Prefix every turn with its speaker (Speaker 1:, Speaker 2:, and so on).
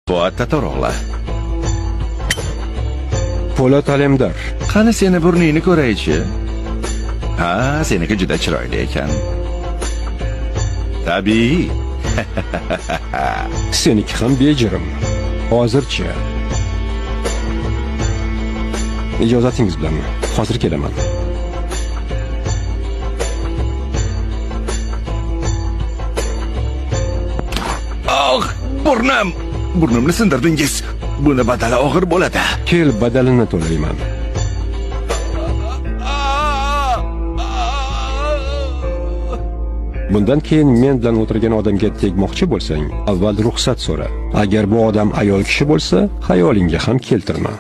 Speaker 1: Fuat Tatarog'la.
Speaker 2: Po'lat Alemdor.
Speaker 1: Qani seni burningni ko'raychi. Ha, seniki juda chiroyli ekan. Tabiiy.
Speaker 2: Seniki ham bejirim. Hozircha. Ijozatingiz bilan hozir kelaman.
Speaker 1: Burnim! Burnimni sindirdingiz. Buni badali og'ir bo'ladi.
Speaker 2: Kel, badalini to'layman. Bundan keyin men bilan o'tirgan odamga tegmoqchi bo'lsang, avval ruxsat so'ra. Agar bu odam ayol kishi bo'lsa, xayolingga ham keltirma.